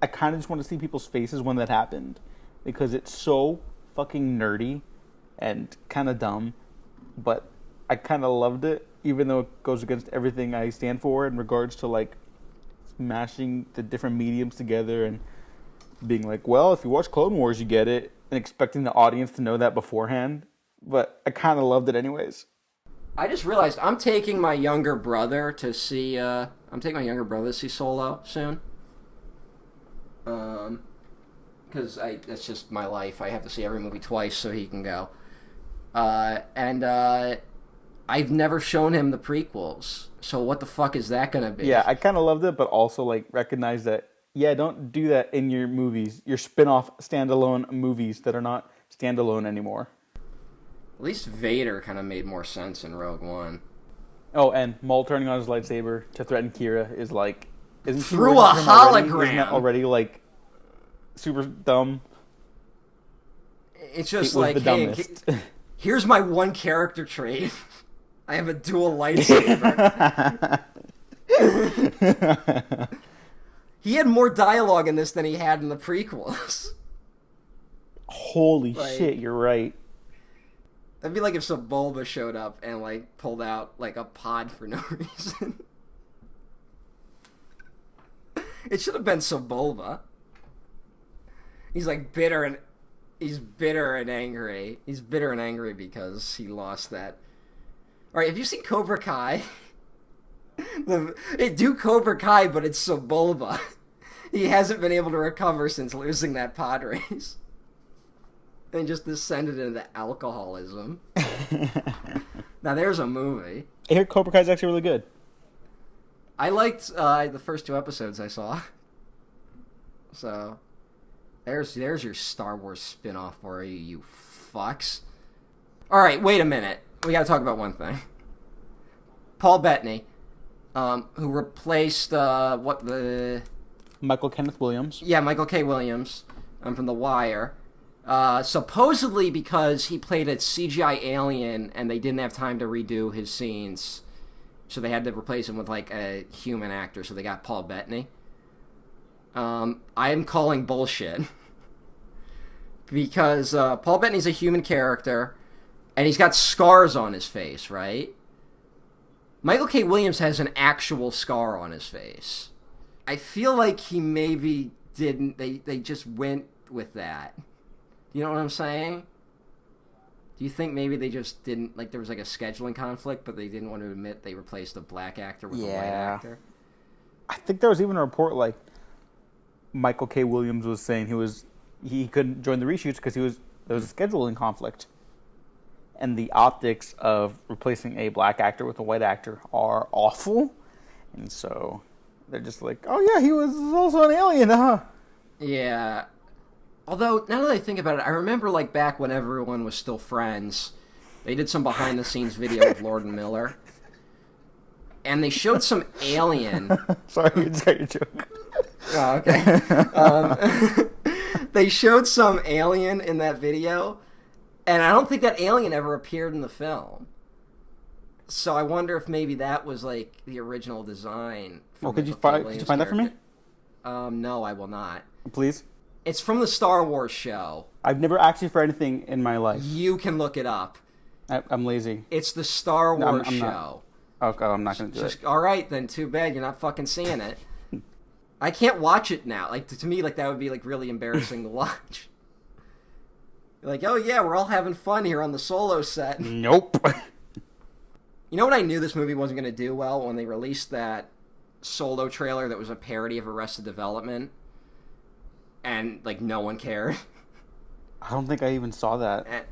Speaker 6: I kind of just want to see people's faces when that happened, because it's so fucking nerdy and kind of dumb, but I kind of loved it, even though it goes against everything I stand for in regards to like smashing the different mediums together and being like, well, if you watch Clone Wars, you get it, and expecting the audience to know that beforehand. But I kind of loved it anyways.
Speaker 1: I just realized I'm taking my younger brother to see. Solo soon. Because that's just my life. I have to see every movie twice so he can go. And I've never shown him the prequels. So what the fuck is that gonna be?
Speaker 6: Yeah, I kind of loved it, but also like recognize that. Yeah, don't do that in your movies. Your spin-off standalone movies that are not standalone anymore.
Speaker 1: At least Vader kind of made more sense in Rogue One.
Speaker 6: Oh, and Maul turning on his lightsaber to threaten Kira is like... Isn't she
Speaker 1: Through
Speaker 6: working
Speaker 1: a
Speaker 6: for him already?
Speaker 1: hologram!
Speaker 6: Isn't that already, like, super dumb?
Speaker 1: It's just
Speaker 6: It was
Speaker 1: like,
Speaker 6: the
Speaker 1: hey,
Speaker 6: dumbest.
Speaker 1: here's my one character trait. I have a dual lightsaber. He had more dialogue in this than he had in the prequels.
Speaker 6: Holy shit, you're right.
Speaker 1: That'd be like if Sebulba showed up and, like, pulled out, like, a pod for no reason. It should have been Sebulba. He's, like, bitter and angry. He's bitter and angry because he lost that. Alright, have you seen Cobra Kai? They do Cobra Kai, but it's Sebulba. He hasn't been able to recover since losing that pod race. And just descended into alcoholism. Now there's a movie.
Speaker 6: I hear Cobra Kai's actually really good.
Speaker 1: I liked the first 2 episodes I saw. So there's your Star Wars spin-off for you fucks. Alright, wait a minute. We gotta talk about one thing. Paul Bettany, who replaced
Speaker 6: Michael Kenneth Williams.
Speaker 1: Yeah, Michael K. Williams from The Wire. Supposedly because he played a CGI alien and they didn't have time to redo his scenes, so they had to replace him with like a human actor, so they got Paul Bettany. I am calling bullshit. Because Paul Bettany's a human character and he's got scars on his face, right? Michael K. Williams has an actual scar on his face. I feel like he maybe didn't, they just went with that. You know what I'm saying? Do you think maybe they just didn't, like, there was like a scheduling conflict, but they didn't want to admit they replaced a black actor with a white actor?
Speaker 6: I think there was even a report like Michael K. Williams was saying he couldn't join the reshoots because there was a scheduling conflict. And the optics of replacing a black actor with a white actor are awful. And so they're just like, oh yeah, he was also an alien, huh?
Speaker 1: Yeah. Although, now that I think about it, I remember, like, back when everyone was still friends, they did some behind-the-scenes video of Lord and Miller, and they showed some alien...
Speaker 6: Sorry, it's your joke.
Speaker 1: Oh, okay. They showed some alien in that video, and I don't think that alien ever appeared in the film. So I wonder if maybe that was, like, the original design.
Speaker 6: Well, could you find that for me?
Speaker 1: No, I will not.
Speaker 6: Please?
Speaker 1: It's from the Star Wars show.
Speaker 6: I've never asked you for anything in my life.
Speaker 1: You can look it up.
Speaker 6: I'm lazy.
Speaker 1: It's the Star Wars
Speaker 6: I'm
Speaker 1: show.
Speaker 6: Okay, I'm not going to do it.
Speaker 1: All right, then. Too bad you're not fucking seeing it. I can't watch it now. Like, to me, like, that would be, like, really embarrassing to watch. Like, oh yeah, we're all having fun here on the Solo set.
Speaker 6: Nope.
Speaker 1: You know what I knew this movie wasn't going to do well? When they released that Solo trailer that was a parody of Arrested Development. And, like, no one cared.
Speaker 6: I don't think I even saw that.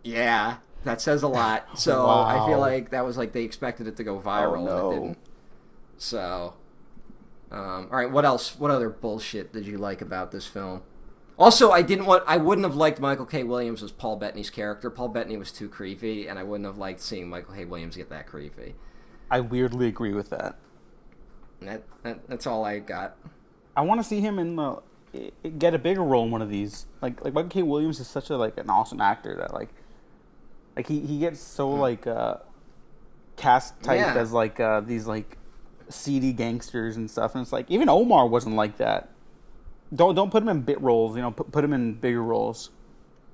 Speaker 1: Yeah, that says a lot. So
Speaker 6: Wow.
Speaker 1: I feel like that was like they expected it to go viral
Speaker 6: Oh, no.
Speaker 1: and it didn't. So, all right, what else? What other bullshit did you like about this film? Also, I wouldn't have liked Michael K. Williams as Paul Bettany's character. Paul Bettany was too creepy, and I wouldn't have liked seeing Michael K. Williams get that creepy.
Speaker 6: I weirdly agree with that.
Speaker 1: And that's all I got.
Speaker 6: I want to see him get a bigger role in one of these. Like Michael K. Williams is such an awesome actor that like he gets so cast type as these like seedy gangsters and stuff. And it's like even Omar wasn't like that. Don't put him in bit roles. Put him in bigger roles.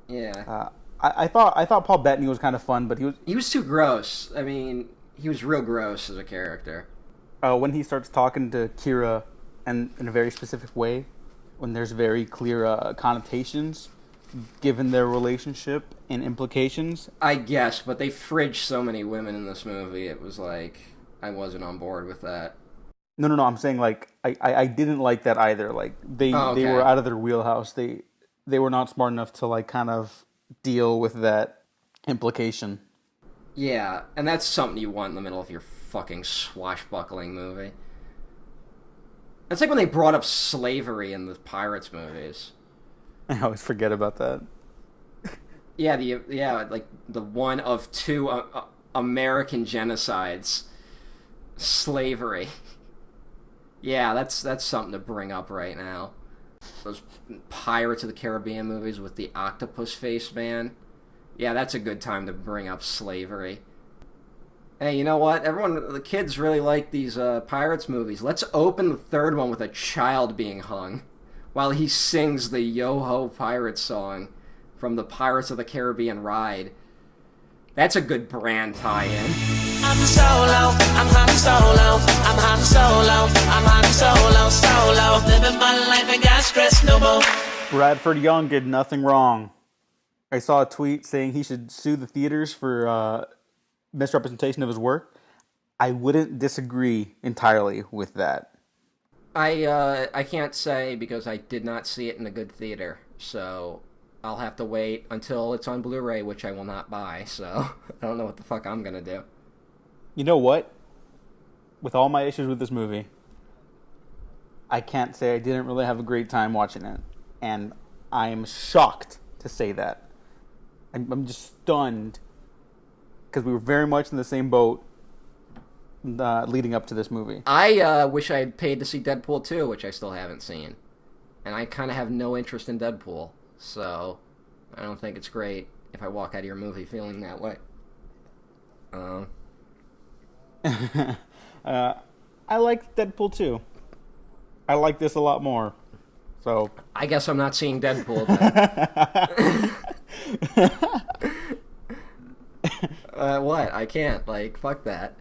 Speaker 1: Yeah.
Speaker 6: I thought Paul Bettany was kind of fun, but
Speaker 1: he was too gross. I mean, he was real gross as a character.
Speaker 6: When he starts talking to Kira and in a very specific way, when there's very clear connotations given their relationship and implications.
Speaker 1: I guess, but they fridged so many women in this movie, it was like, I wasn't on board with that.
Speaker 6: No, I'm saying, like, I didn't like that either. Like, they were out of their wheelhouse. They were not smart enough to, like, kind of deal with that implication.
Speaker 1: Yeah, and that's something you want in the middle of your fucking swashbuckling movie. It's like when they brought up slavery in the Pirates movies.
Speaker 6: I always forget about that.
Speaker 1: Like the one of two American genocides, slavery. Yeah, that's something to bring up right now. Those Pirates of the Caribbean movies with the octopus face man. Yeah, that's a good time to bring up slavery. Hey, you know what? The kids really like these Pirates movies. Let's open the third one with a child being hung while he sings the Yo-Ho Pirates song from the Pirates of the Caribbean ride. That's a good brand tie-in.
Speaker 3: I'm solo, I'm Han Solo, I'm Han Solo, I'm Han Solo, living my life and got stress no more.
Speaker 6: Bradford Young did nothing wrong. I saw a tweet saying he should sue the theaters for misrepresentation of his work. I wouldn't disagree entirely with that.
Speaker 1: I can't say because I did not see it in a good theater, so I'll have to wait until it's on Blu-ray, which I will not buy, so I don't know what the fuck I'm gonna do.
Speaker 6: You know what? With all my issues with this movie, I can't say I didn't really have a great time watching it. And I am shocked to say that. I'm just stunned because we were very much in the same boat leading up to this movie.
Speaker 1: I wish I had paid to see Deadpool 2, which I still haven't seen. And I kind of have no interest in Deadpool, so I don't think it's great if I walk out of your movie feeling that way.
Speaker 6: I like Deadpool 2. I like this a lot more. So
Speaker 1: I guess I'm not seeing Deadpool then. What? I can't. Like, fuck that.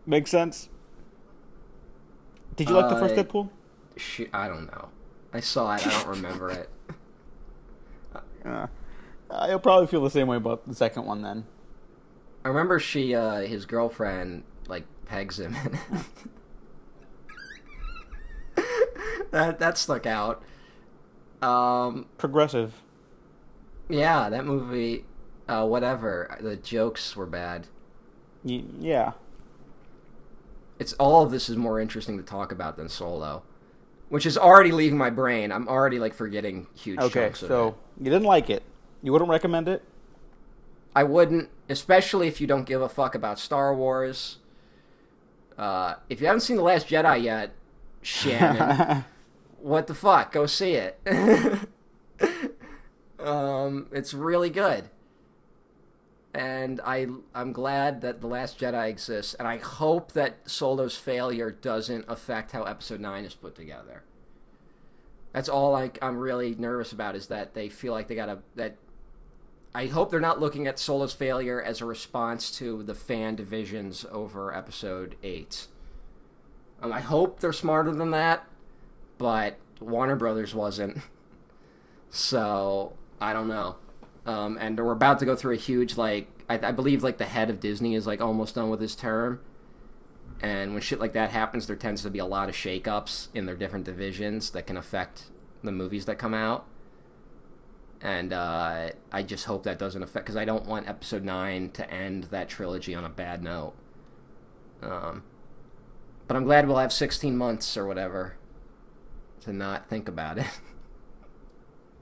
Speaker 6: Makes sense. Did you like the first Deadpool?
Speaker 1: I don't know. I saw it. I don't remember it.
Speaker 6: You'll probably feel the same way about the second one then.
Speaker 1: I remember his girlfriend, like, pegs him. That stuck out.
Speaker 6: Progressive.
Speaker 1: Yeah, that movie, whatever. The jokes were bad.
Speaker 6: Yeah.
Speaker 1: All of this is more interesting to talk about than Solo, which is already leaving my brain. I'm already, like, forgetting huge chunks of it. Okay,
Speaker 6: so you didn't like it. You wouldn't recommend it?
Speaker 1: I wouldn't, especially if you don't give a fuck about Star Wars. If you haven't seen The Last Jedi yet, Shannon, what the fuck? Go see it. It's really good. And I'm glad that The Last Jedi exists, and I hope that Solo's failure doesn't affect how Episode 9 is put together. That's all I'm really nervous about, is that they feel like they gotta... I hope they're not looking at Solo's failure as a response to the fan divisions over Episode 8. I hope they're smarter than that, but Warner Brothers wasn't. So, I don't know. And we're about to go through a huge, like... I believe, like, the head of Disney is, like, almost done with his term. And when shit like that happens, there tends to be a lot of shakeups in their different divisions that can affect the movies that come out. And I just hope that doesn't affect... Because I don't want Episode 9 to end that trilogy on a bad note. But I'm glad we'll have 16 months or whatever to not think about it.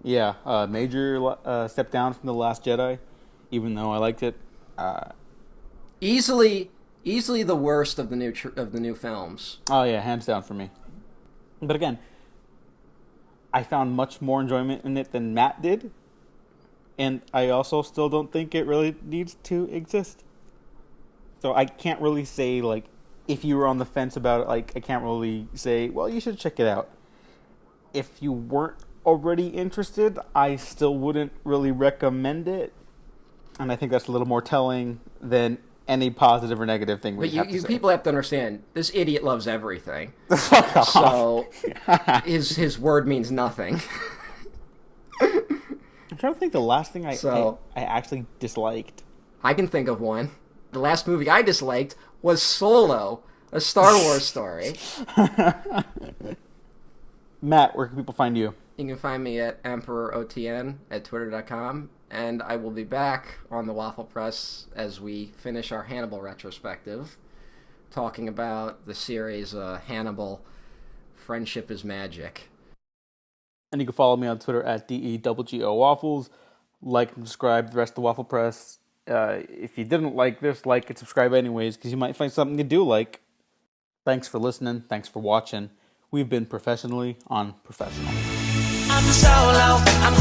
Speaker 6: Yeah, major step down from The Last Jedi, even though I liked it.
Speaker 1: Easily the worst of the new films.
Speaker 6: Oh yeah, hands down for me. But again, I found much more enjoyment in it than Matt did, and I also still don't think it really needs to exist. So I can't really say, like, if you were on the fence about it, like, I can't really say, well, you should check it out. If you weren't already interested, I still wouldn't really recommend it. And I think that's a little more telling than any positive or negative thing we
Speaker 1: But
Speaker 6: have to
Speaker 1: you
Speaker 6: say.
Speaker 1: people have to understand, this idiot loves everything.
Speaker 6: Fuck off.
Speaker 1: So his word means nothing.
Speaker 6: I'm trying to think the last thing I actually disliked.
Speaker 1: I can think of one. The last movie I disliked was Solo, a Star Wars story.
Speaker 6: Matt, where can people find you?
Speaker 1: You can find me at EmperorOTN at Twitter.com, and I will be back on the Waffle Press as we finish our Hannibal retrospective, talking about the series Hannibal, Friendship is Magic.
Speaker 6: And you can follow me on Twitter at DEWGOWaffles. Like and subscribe to the rest of the Waffle Press. If you didn't like this, like and subscribe anyways, because you might find something you do like. Thanks for listening. Thanks for watching. We've been Professionally Unprofessional.
Speaker 3: I'm solo, I'm